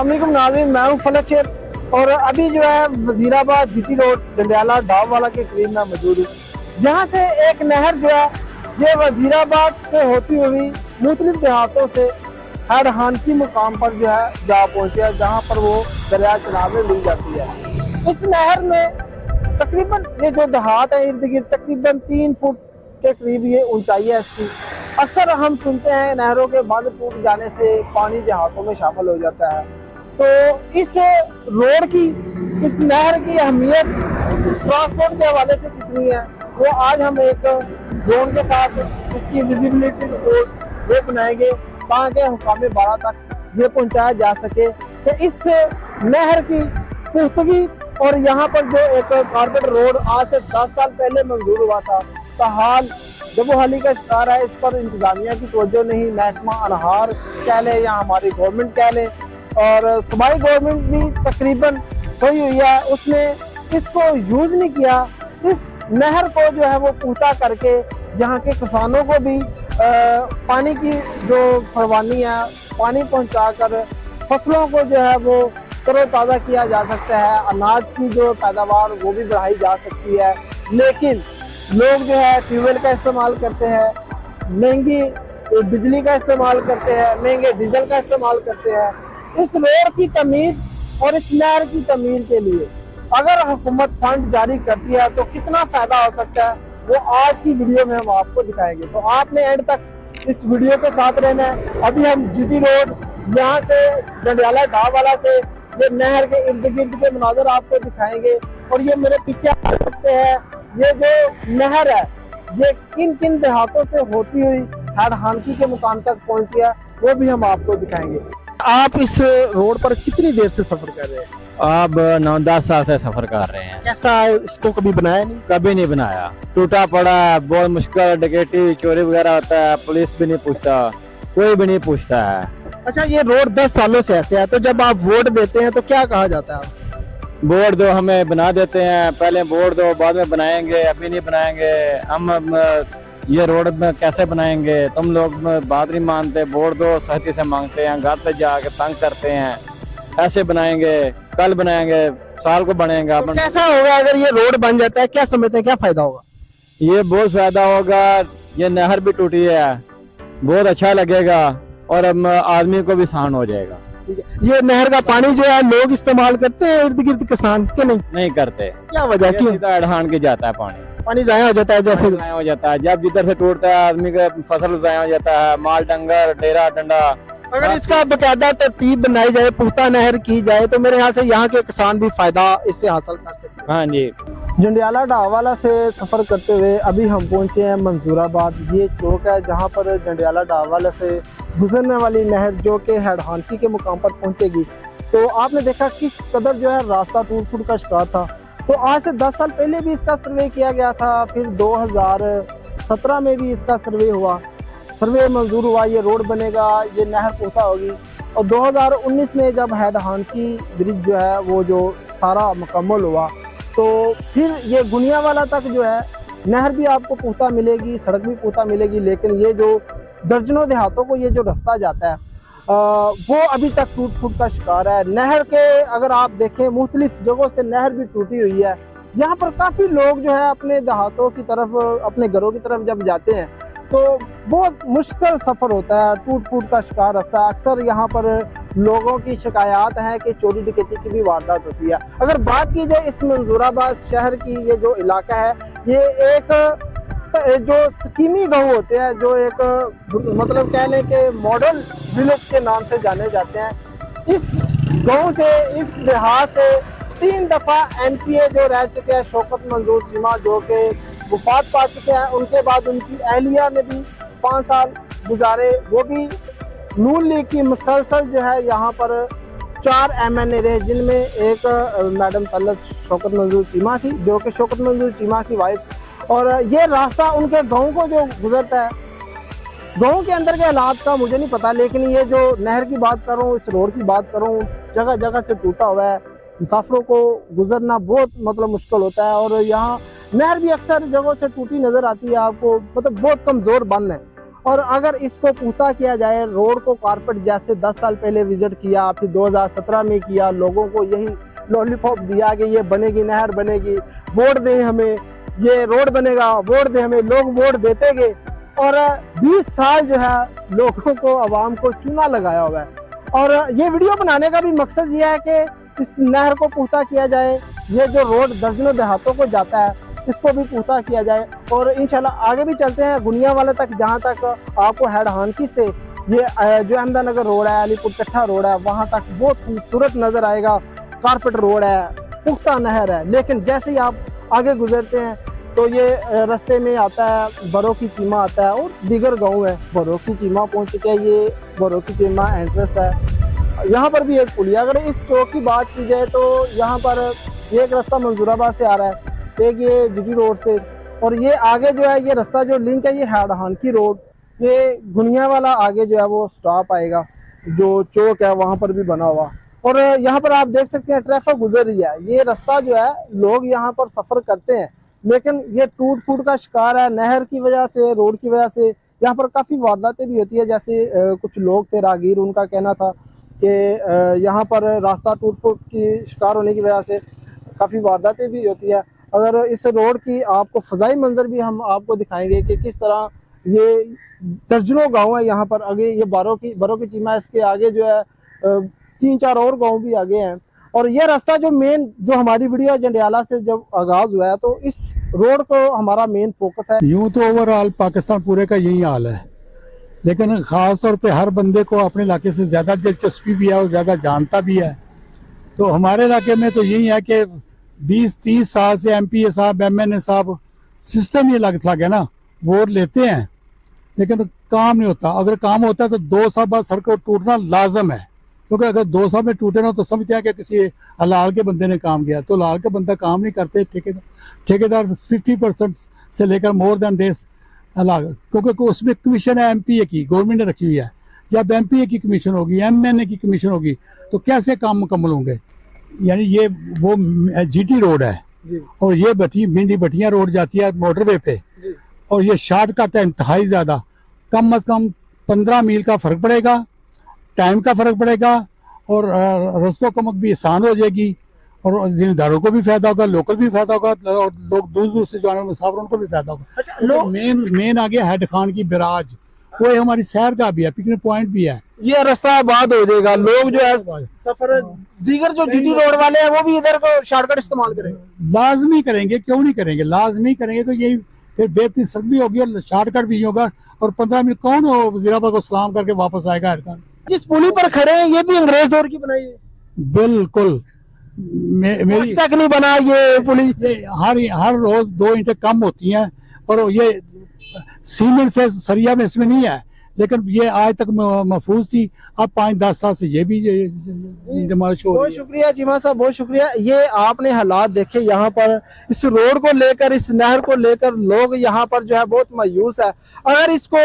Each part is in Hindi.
अस्सलाम वालेकुम नाज़रीन, मैं हूं फलक शेर और अभी जो है वजीराबाद जीटी रोड जंडियाला ढाब वाला के करीब में मौजूद हूँ, जहां से एक नहर जो है ये वजीराबाद से होती हुई मुख्तलिफ देहातों से हर हानकी मुकाम पर जो है जा पहुंची है, जहां पर वो दरिया चनाब में मिल जाती है। इस नहर में तकरीबन ये जो देहात है इर्द गिर्द तकरीबन 3 फुट के करीब ये ऊंचाई है इसकी। अक्सर हम सुनते हैं नहरों के बांध टूट जाने से पानी देहातों में शामिल हो जाता है, तो इस रोड की, इस नहर की अहमियत ट्रांसपोर्ट के हवाले से कितनी है वो आज हम एक ड्रोन के साथ इसकी विजिबिलिटी रिपोर्ट वो बनाएंगे ताकि हुकाम बाड़ा तक ये पहुंचाया जा सके कि इस नहर की पुख्तगी और यहाँ पर जो एक कारपेट रोड आज से 10 साल पहले मंजूर हुआ था, हाल जब वो हाली का शिकार है, इस पर इंतजामिया की तवज्जो नहीं, महकमा अनहार कह ले या हमारी गवर्नमेंट कह ले और सूबाई गवर्नमेंट भी तकरीबन सोई हुई है, उसने इसको यूज नहीं किया। इस नहर को जो है वो पुख्ता करके यहाँ के किसानों को भी पानी की जो फरवानी है, पानी पहुँचाकर फसलों को जो है वो तरोताज़ा किया जा सकता है, अनाज की जो पैदावार वो भी बढ़ाई जा सकती है। लेकिन लोग जो है ट्यूबवेल का इस्तेमाल करते हैं, महंगी बिजली का इस्तेमाल करते हैं, महंगे डीजल का इस्तेमाल करते हैं। इस रोड की तमीर और इस नहर की तमीर के लिए अगर हुकूमत फंड जारी करती है तो कितना फायदा हो सकता है वो आज की वीडियो में हम आपको दिखाएंगे, तो आपने एंड तक इस वीडियो के साथ रहना है। अभी हम जीटी रोड यहाँ से जंडियाला ढाब वाला से ये नहर के इर्द गिर्द के मनाजर आपको दिखाएंगे और ये मेरे पीछे आ सकते हैं, ये जो नहर है ये किन किन देहातों से होती हुई हर हानकी के मुकाम तक पहुंची है वो भी हम आपको दिखाएंगे। आप इस रोड पर कितनी देर से सफर कर रहे हैं? अब 9-10 साल से सफर कर रहे हैं। कैसा इसको कभी बनाया नहीं? कभी नहीं बनाया, टूटा पड़ा है, बहुत मुश्किल, डकैती चोरी वगैरह होता है, पुलिस भी नहीं पूछता, कोई भी नहीं पूछता है। अच्छा, ये रोड 10 सालों से ऐसे है, तो जब आप वोट देते हैं तो क्या कहा जाता है? वोट दो, हमें बना देते हैं, पहले वोट दो बाद में बनाएंगे, अभी नहीं बनाएंगे, हम ये रोड में कैसे बनाएंगे, तुम लोग बात नहीं मानते, वोट दो सख्ती से मांगते हैं, घर से जाके तंग करते हैं, ऐसे बनाएंगे, कल बनाएंगे, साल को बनेगा। तो कैसा होगा अगर ये रोड बन जाता है, क्या समझते हैं क्या फायदा होगा? ये बहुत फायदा होगा, ये नहर भी टूटी है, बहुत अच्छा लगेगा और आदमी को भी आसान हो जाएगा। ये नहर का पानी जो है लोग इस्तेमाल करते हैं इर्द गिर्द किसान के नहीं करते। क्या वजह, क्यों? सीधा अड़हान के जाता है, पानी जाया हो जाता है, जैसे जाया हो जाता है, जब जिधर से टूटता है आदमी का फसल जाया हो जाता है, माल डंगर डेरा डंडा। अगर इसका बकायदा तरतीब बनाई जाए, पुख्ता नहर की जाए, तो मेरे ख्याल से यहाँ के किसान भी फायदा इससे हासिल कर सकते हैं। हाँ जी। जंडियाला ढाबवाला से सफर करते हुए अभी हम पहुंचे हैं मंसूराबाद। ये चौक है जहाँ पर जंडियाला ढाबवाला से गुजरने वाली नहर जो कि हेडहानकी के मुकाम पर पहुंचेगी। तो आपने देखा किस कदर जो है रास्ता टूट फूट का शिकार था। तो आज से 10 साल पहले भी इसका सर्वे किया गया था, फिर 2017 में भी इसका सर्वे हुआ, सर्वे मंजूर हुआ, ये रोड बनेगा, ये नहर पुख्ता होगी। और 2019 में जब हेडहानकी ब्रिज जो है वो जो सारा मुकम्मल हुआ तो फिर ये गुनियावाला तक जो है नहर भी आपको पुख्ता मिलेगी, सड़क भी पुख्ता मिलेगी। लेकिन ये जो दर्जनों देहातों को ये जो रास्ता जाता है वो अभी तक टूट फूट का शिकार है। नहर के अगर आप देखें मुख्तलिफ जगहों से नहर भी टूटी हुई है। यहाँ पर काफ़ी लोग जो है अपने देहातों की तरफ, अपने घरों की तरफ जब जाते हैं तो बहुत मुश्किल सफ़र होता है, टूट फूट का शिकार रास्ता। अक्सर यहाँ पर लोगों की शिकायत है कि चोरी डकैती की भी वारदात होती है। अगर बात की जाए इस मंसूराबाद शहर की, ये जो इलाका है ये एक जो स्कीमी गांव होते हैं, जो एक मतलब कह लें कि मॉडल विलेज के नाम से जाने जाते हैं। इस गांव से, इस देहात से 3 दफ़ा MPA जो रह चुके हैं शौकत मंजूर चीमा, जो कि वफात पा चुके हैं, उनके बाद उनकी अहलिया ने भी 5 साल गुजारे, वो भी नून लीग की मुसलसल जो है यहाँ पर 4 MNA रहे, जिनमें एक मैडम तलत शौकत मंजूर चीमा थी जो कि शौकत मंजूर चीमा की वाइफ। और ये रास्ता उनके गांव को जो गुजरता है, गांव के अंदर के हालात का मुझे नहीं पता, लेकिन ये जो नहर की बात कर रहा हूँ, इस रोड की बात कर रहा हूँ, जगह जगह से टूटा हुआ है, मुसाफिरों को गुजरना बहुत मतलब मुश्किल होता है। और यहाँ नहर भी अक्सर जगहों से टूटी नजर आती है आपको, मतलब बहुत कमजोर बंद है। और अगर इसको पुख्ता किया जाए, रोड को कारपेट जैसे 10 साल पहले विजिट किया, फिर 2017 में किया, लोगों को यही लॉलीपॉप दिया कि ये बनेगी, नहर बनेगी, वोट दें हमें, ये रोड बनेगा, वोट दें हमें, लोग वोट देते गए और 20 साल जो है लोगों को, आवाम को चूना लगाया हुआ है। और ये वीडियो बनाने का भी मकसद ये है कि इस नहर को पुख्ता किया जाए, ये जो रोड दर्जनों देहातों को जाता है इसको भी पुख्ता किया जाए और इंशाल्लाह आगे भी चलते हैं गुनियावाला तक, जहां तक आपको हेड हानकी से ये जो अहमदानगर रोड है, अलीपुर कट्ठा रोड है, वहां तक बहुत खूबसूरत नजर आएगा। कारपेट रोड है, पुख्ता नहर है, लेकिन जैसे ही आप आगे गुजरते हैं तो ये रास्ते में आता है बरो की चीमा आता है और दीगर गाँव है। बरो की चीमा पहुंच चुके हैं, ये बरो की चीमा एंट्रेंस है। यहाँ पर भी एक पुलिया, अगर इस चौक की बात की जाए तो यहाँ पर एक रास्ता मंजूराबाद से आ रहा है, एक ये जीटी रोड से, और ये आगे जो है ये रास्ता जो लिंक है ये हेड हानकी रोड, ये गुनियावाला आगे जो है वो स्टॉप आएगा, जो चौक है वहां पर भी बना हुआ। और यहाँ पर आप देख सकते हैं ट्रैफिक गुजर रही है, ये रास्ता जो है लोग यहाँ पर सफर करते हैं, लेकिन ये टूट फूट का शिकार है नहर की वजह से, रोड की वजह से। यहाँ पर काफी वारदातें भी होती है, जैसे कुछ लोग थे राहगीर, उनका कहना था कि यहाँ पर रास्ता टूट फूट की शिकार होने की वजह से काफी वारदातें भी होती है। अगर इस रोड की आपको फजाई मंजर भी हम आपको दिखाएंगे कि किस तरह ये दर्जनों गांव है यहाँ पर, आगे ये बारो की चीमा, इसके आगे जो है 3-4 और गांव भी आगे हैं। और ये रास्ता जो मेन, जो हमारी वीडियो जंडियाला से जब आगाज हुआ है तो इस रोड को हमारा मेन फोकस है। यूं तो ओवरऑल पाकिस्तान पूरे का यही हाल है, लेकिन खास तौर पे हर बंदे को अपने इलाके से ज्यादा दिलचस्पी भी है और ज्यादा जानता भी है। तो हमारे इलाके में तो यही है कि 20-30 साल से MP साहब, MNA साहब, सिस्टम ये लगता है ना, वोट लेते हैं लेकिन काम नहीं होता। अगर काम होता है तो 2 साल बाद सड़क टूटना लाजम है, क्योंकि अगर 2 साल में टूटे ना तो समझते हैं कि किसी हलाल के बंदे ने काम किया। तो हलाल के बंदा काम नहीं करते, ठेकेदार 50% से लेकर मोर देन दिस हलाल, क्योंकि उसमें कमीशन है MPA की, गवर्नमेंट ने रखी हुई है। जब MPA की कमीशन होगी, MNA की कमीशन होगी, तो कैसे काम मुकम्मल होंगे। यानी ये वो GT रोड है और ये भिंडी भटिया रोड जाती है मोटरवे पे, और ये शॉर्टकट है इंतहाई ज्यादा, कम से कम 15 मील का फर्क पड़ेगा, टाइम का फर्क पड़ेगा, और रस्तों कमक भी आसान हो जाएगी, और जिम्मेदारों को भी फायदा होगा, लोकल भी फायदा होगा, और लोग दूर दूर से जो आने मुसाफिर उनको भी फायदा होगा। अच्छा, मेन आगे हेड खान की बिराज, वो हमारी सैर का भी है, पिकनिक पॉइंट भी है। ये रास्ता आबाद हो जाएगा, लोग जो है सफर, दीगर जो GT रोड वाले हैं वो भी इधर को शॉर्टकट इस्तेमाल करेंगे, लाजमी करेंगे, क्यों नहीं करेंगे, लाजमी करेंगे। तो यही फिर बेहतरीन सड़क भी होगी और शॉर्टकट भी होगा, और 15 मिनट कौन हो वजीराबाद को सलाम करके वापस आएगा। जिस पुली पर खड़े हैं ये भी अंग्रेज दौर की बनाई है, बिल्कुल। मेरी तक नहीं बना ये पुली, हर रोज 2 ईंटें कम होती हैं, और ये सीमेंट से सरिया में इसमें नहीं है, लेकिन ये आज तक महफूज थी। अब 5-10 साल से ये भी बहुत शुक्रिया चीमा साहब, बहुत शुक्रिया। ये आपने हालात देखे यहाँ पर, इस रोड को लेकर, इस नहर को लेकर लोग यहाँ पर जो है बहुत मायूस है। अगर इसको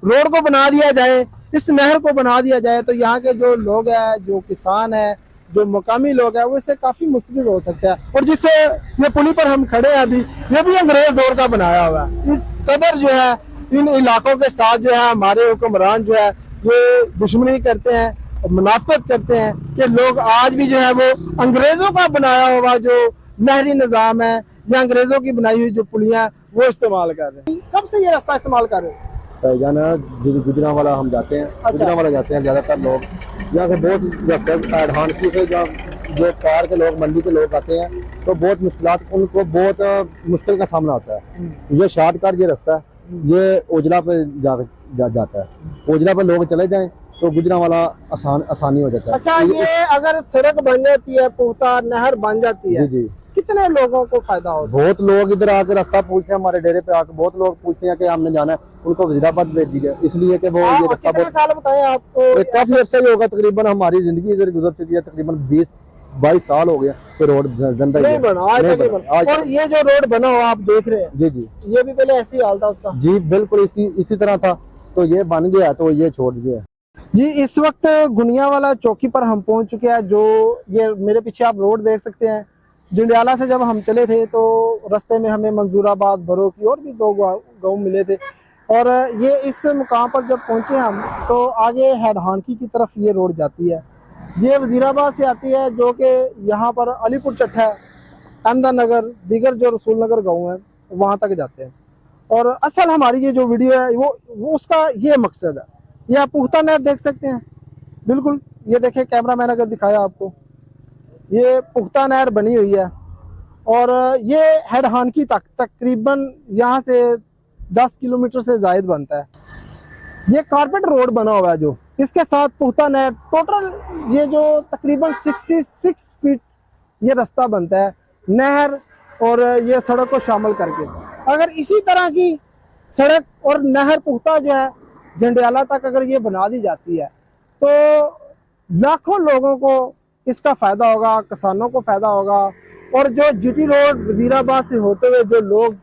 रोड को बना दिया जाए, इस नहर को बना दिया जाए, तो यहाँ के जो लोग हैं, जो किसान है, जो मकामी लोग हैं, वो इससे काफी मुस्तफिद हो सकता है। और जिससे ये पुली पर हम खड़े हैं अभी, ये भी अंग्रेज दौर का बनाया हुआ है। इस कदर जो है इन इलाकों के साथ जो है हमारे हुक्मरान जो है ये दुश्मनी करते हैं, मुनाफिकत करते हैं, कि लोग आज भी जो है वो अंग्रेजों का बनाया हुआ जो नहरी निज़ाम है या अंग्रेजों की बनाई हुई जो पुलियां वो इस्तेमाल कर रहे हैं। कब से ये रास्ता इस्तेमाल कर रहे हैं? जाना गुजरांवाला हम जाते हैं, गुजरांवाला जाते हैं ज्यादातर लोग। यहाँ से बहुत रास्ते हानकी से जो कार के लोग, मंडी के लोग आते हैं, तो बहुत मुश्किलात, उनको बहुत मुश्किल का सामना होता है। ये शॉर्टकट, ये रास्ता है, ये ओजला पे जाता है। ओजला पे लोग चले जाएं तो गुजरांवाला आसानी हो जाता है। अच्छा, ये अगर सड़क बन जाती है, पुख्ता नहर बन जाती है, जी, कितने लोगों को फायदा हो? बहुत लोग इधर आके रास्ता पूछते हैं, हमारे डेरे पे आके बहुत लोग पूछते हैं कि हमने जाना है, उनको वजीराबाद भेज दिया, इसलिए कि वो ये रास्ता कितने साल बताए आपको? काफी अर्सा ही होगा, तकरीबन हमारी जिंदगी इधर गुजर चुकी है, तकरीबन 20-22 साल हो गया कि रोड गंदा नहीं बना, आज तक नहीं बना। और ये जो रोड बना हुआ आप देख रहे हैं, जी, ये भी पहले ऐसी हाल था उसका? जी बिल्कुल इसी तरह था, तो ये बन गया तो ये छोड़ दिया। जी, इस वक्त गुनियावाला चौकी पर हम पहुंच चुके हैं। जो ये मेरे पीछे आप रोड देख सकते हैं, जंडियाला से जब हम चले थे तो रास्ते में हमें मंजूराबाद, बरो की और भी 2 गांव मिले थे। और ये इस मुकाम पर जब पहुंचे हम तो आगे हेडहानकी की तरफ ये रोड जाती है। ये वजीराबाद से आती है जो कि यहाँ पर अलीपुर चट्टा, अहमदानगर, दीगर जो रसूल नगर गाँव हैं वहाँ तक जाते हैं। और असल हमारी ये जो वीडियो है वो उसका ये मकसद है। ये आप पुख्ता नहर देख सकते हैं, बिल्कुल ये देखें, कैमरामैन अगर दिखाया आपको, ये पुख्ता नहर बनी हुई है और ये हेडहानकी तक तकरीबन यहाँ से 10 किलोमीटर से ज़ायद बनता है। ये कारपेट रोड बना हुआ है जो इसके साथ पुख्ता नहर, टोटल ये जो तकरीबन 66 फीट ये रास्ता बनता है नहर और ये सड़क को शामिल करके। अगर इसी तरह की सड़क और नहर पुख्ता जो है जंडियाला तक अगर ये बना दी जाती है तो लाखों लोगों को इसका फ़ायदा होगा, किसानों को फ़ायदा होगा। और जो जीटी रोड वजीराबाद से होते हुए जो लोग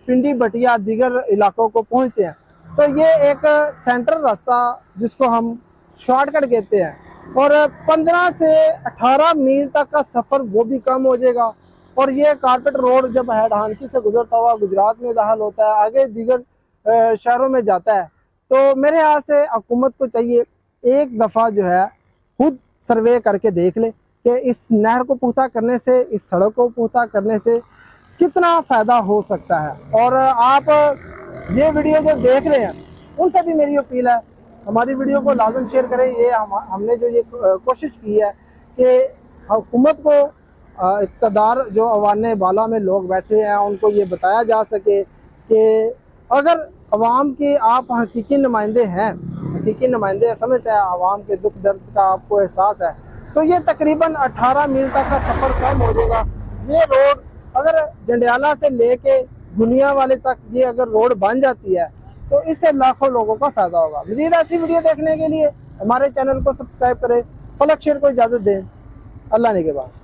पिंडी, बटिया, दीगर इलाकों को पहुंचते हैं तो ये एक सेंट्रल रास्ता जिसको हम शॉर्टकट कहते हैं और 15 से 18 मील तक का सफ़र वो भी कम हो जाएगा। और ये कारपेट रोड जब हेडहानकी से गुजरता हुआ गुजरात में दाखिल होता है, आगे दीगर शहरों में जाता है, तो मेरे ख्याल से हुकूमत को चाहिए एक दफ़ा जो है खुद सर्वे करके देख ले कि इस नहर को पुख्ता करने से, इस सड़क को पुख्ता करने से कितना फ़ायदा हो सकता है। और आप ये वीडियो जो देख रहे हैं उनसे भी मेरी अपील है, हमारी वीडियो को लाजम शेयर करें। ये हमने जो ये कोशिश की है कि हुकूमत को इक़्तिदार जो अवाने बाला में लोग बैठे हैं उनको ये बताया जा सके कि अगर अवाम के आप हकीकी नुमाइंदे हैं, हकीकी नुमाइंदे समझते हैं अवाम के दुख दर्द का आपको एहसास है, तो ये तकरीबन 18 मील तक का सफ़र कम हो जाएगा। ये रोड अगर जंडियाला से लेके गुनिया वाले तक ये अगर रोड बन जाती है तो इससे लाखों लोगों का फ़ायदा होगा। मज़ीद ऐसी वीडियो देखने के लिए हमारे चैनल को सब्सक्राइब करें। फलक शेर को इजाज़त दें। अल्लाह ने के बाद।